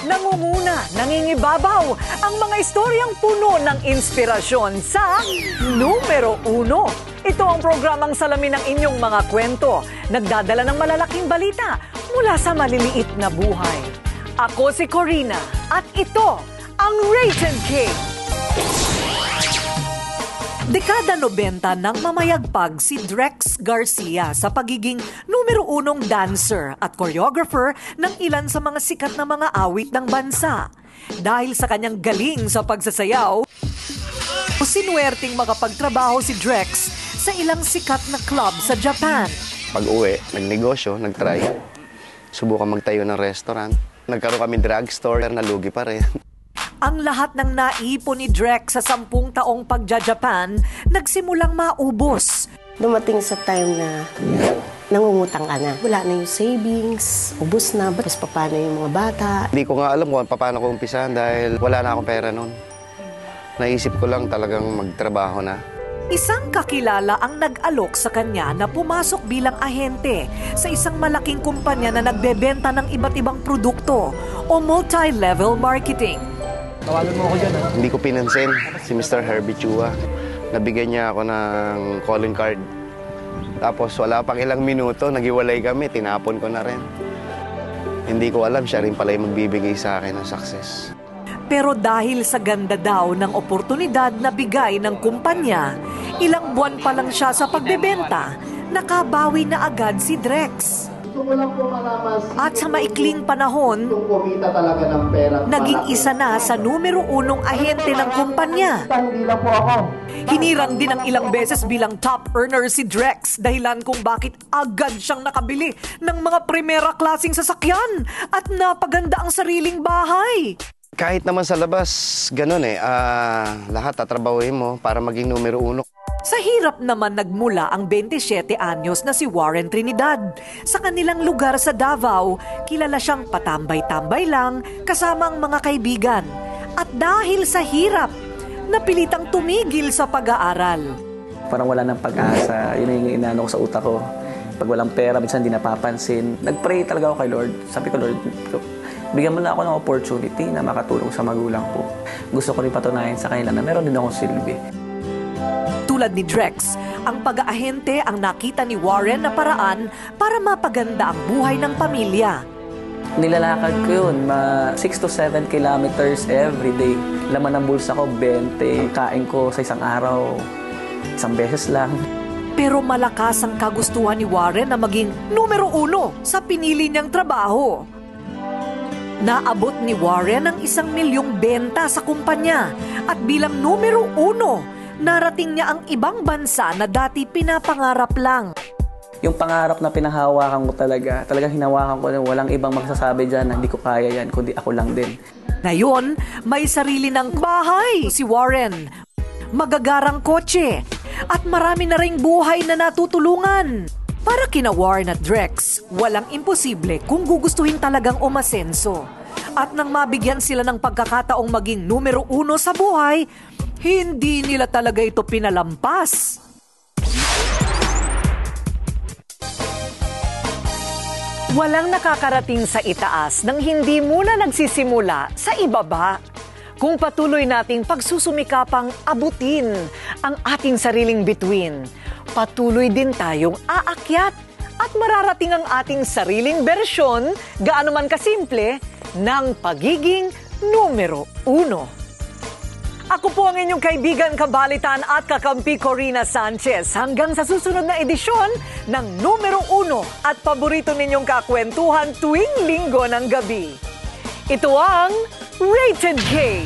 nangunguna, nangingibabaw ang mga istoryang puno ng inspirasyon sa Numero 1. Ito ang programang salamin ng inyong mga kwento, nagdadala ng malalaking balita mula sa maliliit na buhay. Ako si Corina at ito ang Rated K. Dekada 90 nang mamayagpag si Drex Garcia sa pagiging numero 1 dancer at choreographer ng ilan sa mga sikat na mga awit ng bansa. Dahil sa kanyang galing sa pagsasayaw, sinuwerteng makapagtrabaho si Drex sa ilang sikat na club sa Japan. Pag-uwi, nagnegosyo, nagtry. Subukan magtayo ng restaurant. Nagkaroon kami drugstore, nalugi pa rin. Ang lahat ng naipon ni Drex sa 10 taong pagja-Japan, nagsimulang maubos. Dumating sa time na nangungutang ka na. Wala na yung savings, ubos na, tapos paano yung mga bata. Hindi ko nga alam kung paano ko umpisahan dahil wala na akong pera noon. Naisip ko lang talagang magtrabaho na. Isang kakilala ang nag-alok sa kanya na pumasok bilang ahente sa isang malaking kumpanya na nagbebenta ng iba't ibang produkto o multi-level marketing. Tawagan mo ako dyan, ha? Hindi ko pinansin si Mr. Herbie Chua. Nabigyan niya ako ng calling card. Tapos wala pang ilang minuto, nagiwalay kami, tinapon ko na rin. Hindi ko alam, siya rin pala yung magbibigay sa akin ng success. Pero dahil sa ganda daw ng oportunidad na bigay ng kumpanya, ilang buwan pa lang siya sa pagbebenta, nakabawi na agad si Drex. At sa maikling panahon, naging isa na sa numero 1 ahente ng kumpanya. Hinirang din ang ilang beses bilang top earner si Drex, dahilan kung bakit agad siyang nakabili ng mga primera klaseng sasakyan at napaganda ang sariling bahay. Kahit naman sa labas, ganun lahat tatrabahuin mo para maging numero 1. Sa hirap naman nagmula ang 27 anyos na si Warren Trinidad. Sa kanilang lugar sa Davao, kilala siyang patambay-tambay lang kasama ang mga kaibigan. At dahil sa hirap, napilitang tumigil sa pag-aaral. Parang wala ng pag-asa. Yun yung inaano ko sa utak ko. Pag walang pera, minsan hindi napapansin. Nag-pray talaga ako kay Lord. Sabi ko, Lord, bigyan mo na ako ng opportunity na makatulong sa magulang ko. Gusto ko rin patunayan sa kanila na meron din akong silbi. Tulad ni Drex, ang pag-aahente ang nakita ni Warren na paraan para mapaganda ang buhay ng pamilya. Nilalakad ko yun, 6 to 7 kilometers every day. Laman ng bulsa ko, 20. Kain ko sa isang araw, isang beses lang. Pero malakas ang kagustuhan ni Warren na maging numero 1 sa pinili niyang trabaho. Naabot ni Warren ang 1 milyong benta sa kumpanya at bilang numero 1, narating niya ang ibang bansa na dati pinapangarap lang. Yung pangarap na pinahawakan ko talagang hinawakan ko na walang ibang magsasabi dyan na hindi ko kaya yan, kundi ako lang din. Ngayon, may sarili ng bahay si Warren, magagarang kotse, at marami na ring buhay na natutulungan. Para kina Warren at Drex, walang imposible kung gugustuhin talagang umasenso. At nang mabigyan sila ng pagkakataong maging numero 1 sa buhay, hindi nila talaga ito pinalampas. Walang nakakarating sa itaas nang hindi muna nagsisimula sa ibaba. Kung patuloy nating pagsusumikapang abutin ang ating sariling bituin, patuloy din tayong aakyat at mararating ang ating sariling bersyon, gaano man kasimple, ng pagiging numero 1. Ako po ang inyong kaibigan, kabalitan at kakampi Corina Sanchez. Hanggang sa susunod na edisyon ng numero 1 at paborito ninyong kakwentuhan tuwing linggo ng gabi. Ito ang Rated K.